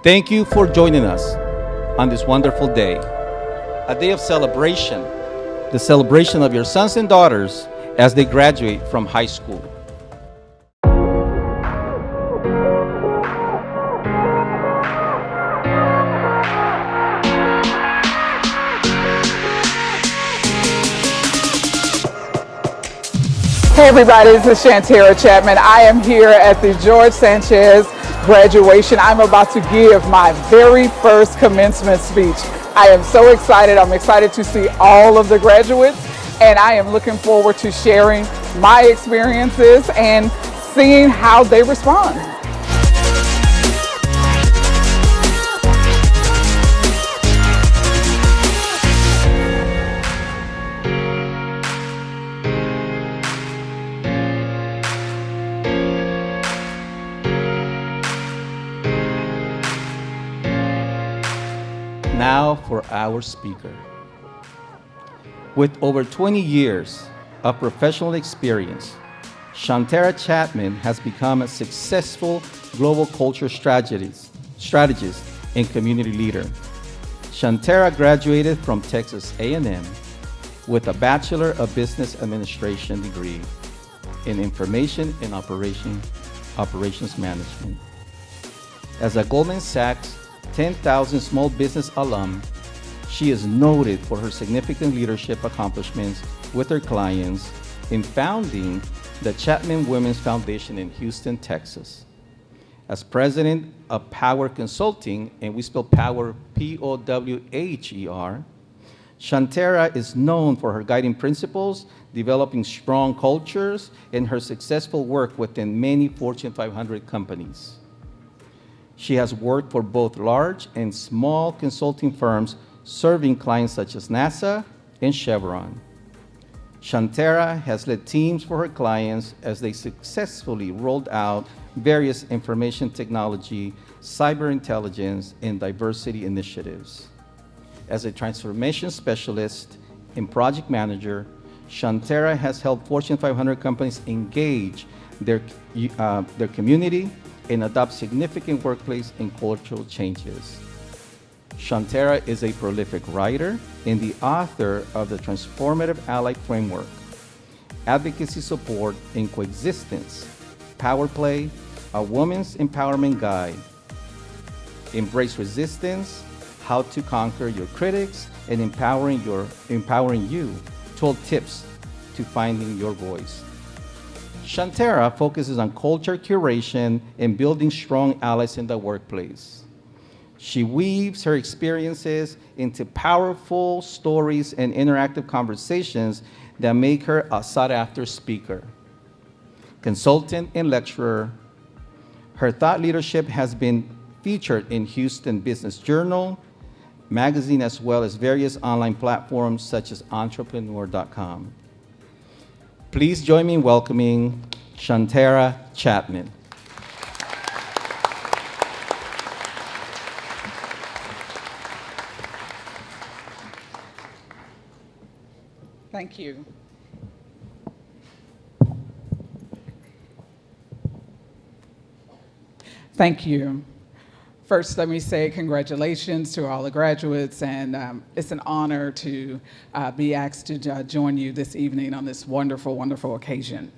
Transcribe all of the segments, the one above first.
Thank you for joining us on this wonderful day, a day of celebration, the celebration of your sons and daughters as they graduate from high school. Hey everybody, this is Shantera Chatman. I am here at the George Sanchez graduation. I'm about to give my very first commencement speech. I am so excited. I'm excited to see all of the graduates, and I am looking forward to sharing my experiences and seeing how they respond. Now for our speaker. With over 20 years of professional experience, Shantera Chatman has become a successful global culture strategist and community leader. Shantera graduated from Texas A&M with a Bachelor of Business Administration degree in Information and Operations Management. As a Goldman Sachs 10,000 small business alum, she is noted for her significant leadership accomplishments with her clients in founding the Chatman Women's Foundation in Houston, Texas. As president of Power Consulting, and we spell Power P-O-W-H-E-R, Shantera is known for her guiding principles, developing strong cultures, and her successful work within many Fortune 500 companies. She has worked for both large and small consulting firms serving clients such as NASA and Chevron. Shantera has led teams for her clients as they successfully rolled out various information technology, cyber intelligence, and diversity initiatives. As a transformation specialist and project manager, Shantera has helped Fortune 500 companies engage their community and adopt significant workplace and cultural changes. Shantera is a prolific writer and the author of the Transformative Ally Framework, Advocacy Support and Coexistence, Power Play, A Woman's Empowerment Guide, Embrace Resistance, How to Conquer Your Critics, and Empowering You, 12 Tips to Finding Your Voice. Shantera focuses on culture curation and building strong allies in the workplace. She weaves her experiences into powerful stories and interactive conversations that make her a sought-after speaker, consultant, and lecturer. Her thought leadership has been featured in Houston Business Journal magazine, as well as various online platforms such as entrepreneur.com. Please join me in welcoming Shantera Chatman. Thank you. Thank you. First, let me say congratulations to all the graduates, and it's an honor to be asked to join you this evening on this wonderful, wonderful occasion.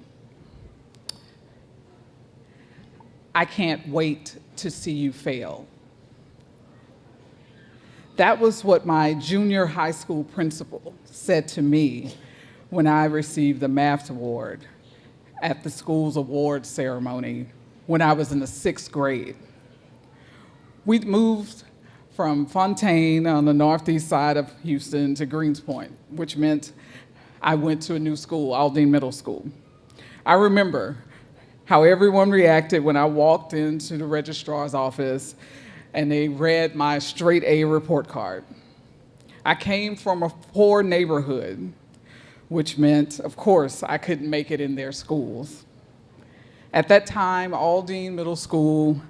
I can't wait to see you fail. That was what my junior high school principal said to me when I received the math award at the school's award ceremony when I was in the 6th grade. We'd moved from Fontaine on the northeast side of Houston to Greenspoint, which meant I went to a new school, Aldine Middle School. I remember how everyone reacted when I walked into the registrar's office and they read my straight A report card. I came from a poor neighborhood, which meant, of course, I couldn't make it in their schools. At that time, Aldine Middle School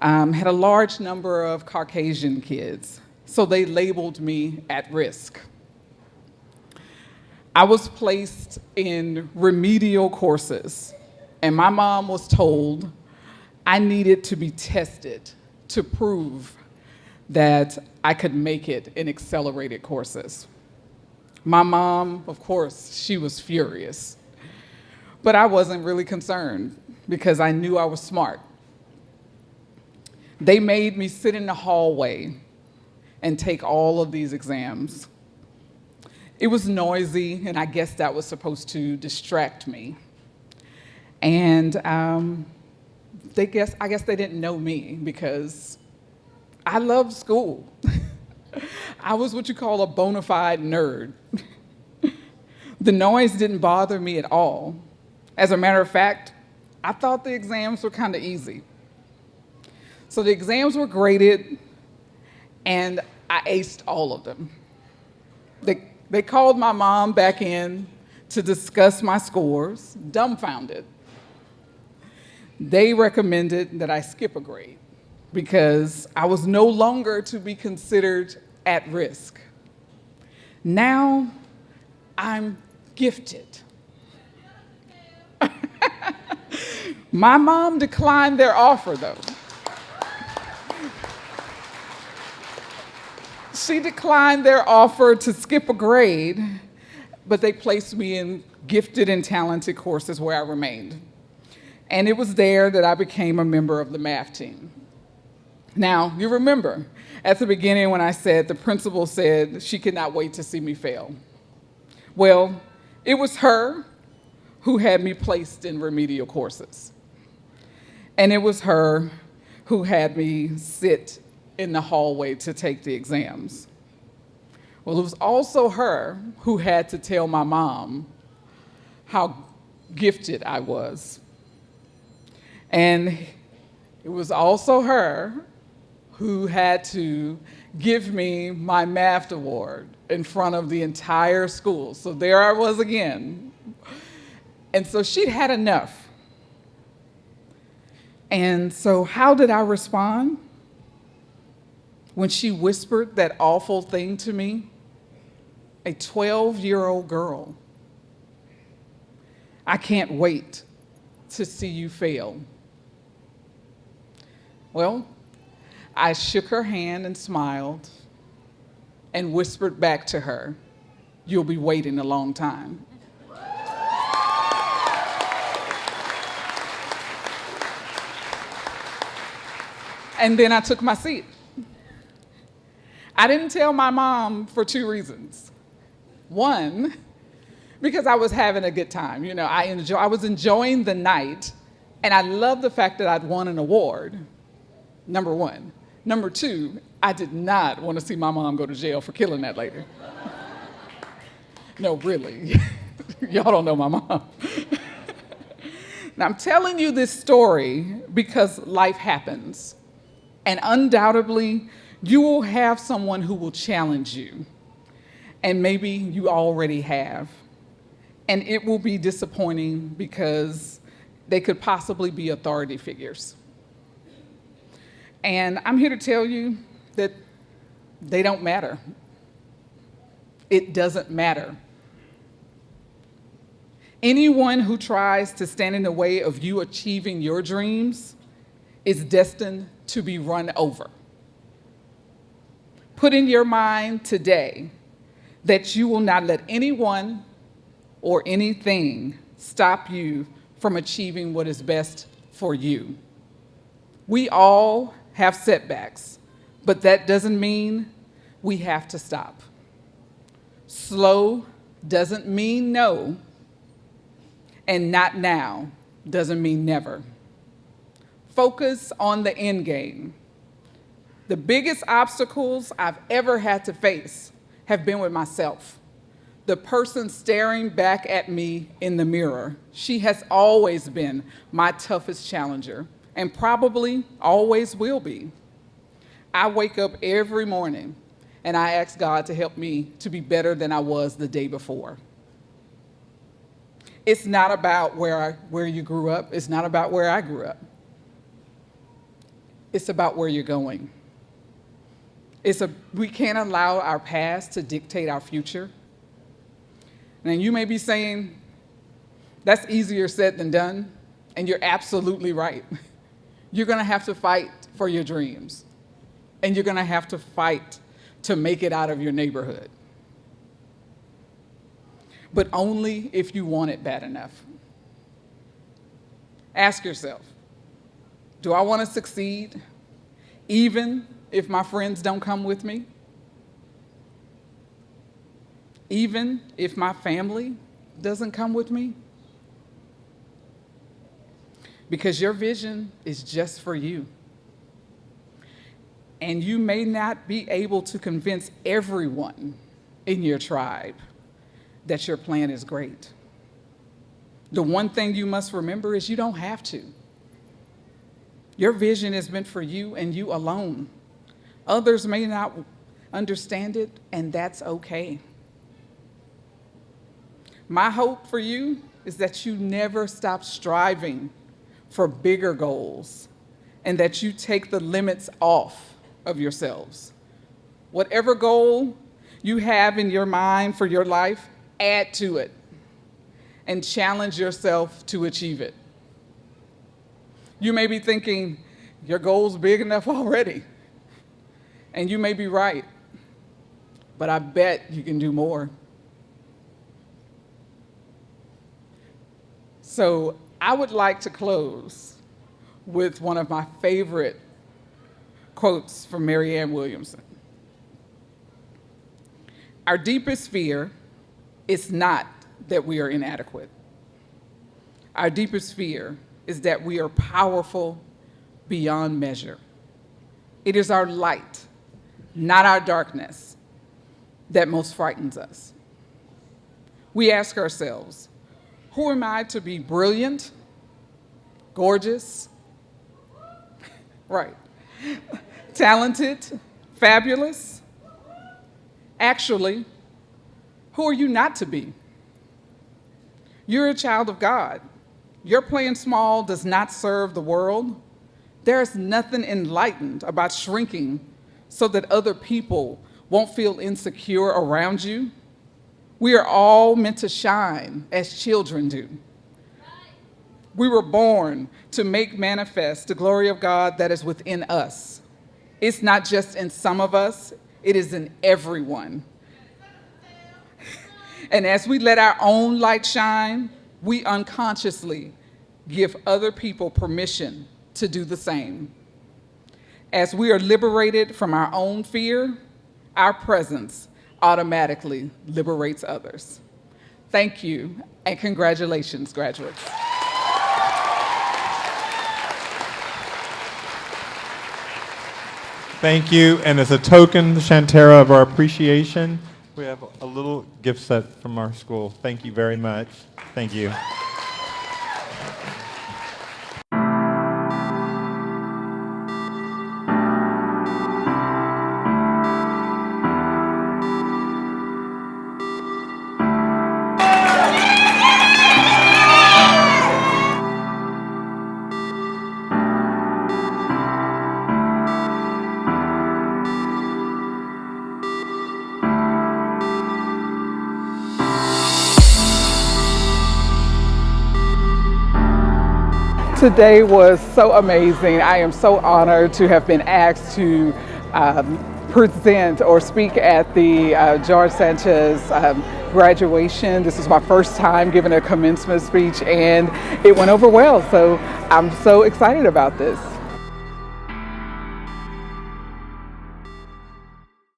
had a large number of Caucasian kids, so they labeled me at risk. I was placed in remedial courses, and my mom was told I needed to be tested to prove that I could make it in accelerated courses. My mom, of course, she was furious, but I wasn't really concerned because I knew I was smart. They made me sit in the hallway and take all of these exams. It was noisy, and I guess that was supposed to distract me. And I guess they didn't know me because I loved school. I was what you call a bona fide nerd. The noise didn't bother me at all. As a matter of fact, I thought the exams were kind of easy. So the exams were graded, and I aced all of them. They called my mom back in to discuss my scores, dumbfounded. They recommended that I skip a grade because I was no longer to be considered at risk. Now I'm gifted. My mom declined their offer, though. She declined their offer to skip a grade, but they placed me in gifted and talented courses where I remained. And it was there that I became a member of the math team. Now, you remember, at the beginning when I said the principal said she could not wait to see me fail. Well, it was her who had me placed in remedial courses. And it was her who had me sit in the hallway to take the exams. Well, it was also her who had to tell my mom how gifted I was. And it was also her who had to give me my math award in front of the entire school. So there I was again. And so she'd had enough. And so how did I respond? When she whispered that awful thing to me, a 12-year-old girl, "I can't wait to see you fail." Well, I shook her hand and smiled and whispered back to her, "You'll be waiting a long time." And then I took my seat. I didn't tell my mom for 2 reasons. One, because I was having a good time. You know, I was enjoying the night, and I loved the fact that I'd won an award, number one. Number two, I did not want to see my mom go to jail for killing that lady. No, really. Y'all don't know my mom. Now, I'm telling you this story because life happens. And undoubtedly, you will have someone who will challenge you. And maybe you already have. And it will be disappointing because they could possibly be authority figures. And I'm here to tell you that they don't matter. It doesn't matter. Anyone who tries to stand in the way of you achieving your dreams is destined to be run over. Put in your mind today that you will not let anyone or anything stop you from achieving what is best for you. We all have setbacks, but that doesn't mean we have to stop. Slow doesn't mean no, and not now doesn't mean never. Focus on the end game. The biggest obstacles I've ever had to face have been with myself. The person staring back at me in the mirror. She has always been my toughest challenger, and probably always will be. I wake up every morning and I ask God to help me to be better than I was the day before. It's not about where you grew up. It's not about where I grew up. It's about where you're going. We can't allow our past to dictate our future. And you may be saying, that's easier said than done, and you're absolutely right. You're going to have to fight for your dreams. And you're going to have to fight to make it out of your neighborhood. But only if you want it bad enough. Ask yourself, do I want to succeed even if my friends don't come with me? Even if my family doesn't come with me? Because your vision is just for you. And you may not be able to convince everyone in your tribe that your plan is great. The one thing you must remember is you don't have to. Your vision is meant for you and you alone. Others may not understand it, and that's okay. My hope for you is that you never stop striving for bigger goals and that you take the limits off of yourselves. Whatever goal you have in your mind for your life, add to it and challenge yourself to achieve it. You may be thinking, your goal's big enough already. And you may be right, but I bet you can do more. So I would like to close with one of my favorite quotes from Marianne Williamson. Our deepest fear is not that we are inadequate. Our deepest fear is that we are powerful beyond measure. It is our light, not our darkness, that most frightens us. We ask ourselves, who am I to be brilliant, gorgeous, right, talented, fabulous? Actually, who are you not to be? You're a child of God. Your playing small does not serve the world. There's nothing enlightened about shrinking so that other people won't feel insecure around you. We are all meant to shine as children do. We were born to make manifest the glory of God that is within us. It's not just in some of us, it is in everyone. And as we let our own light shine, we unconsciously give other people permission to do the same. As we are liberated from our own fear, our presence automatically liberates others. Thank you, and congratulations, graduates. Thank you, and as a token, Shantera, of our appreciation, we have a little gift set from our school. Thank you very much. Thank you. Today was so amazing. I am so honored to have been asked to present or speak at the George Sanchez graduation. This is my first time giving a commencement speech, and it went over well. So I'm so excited about this.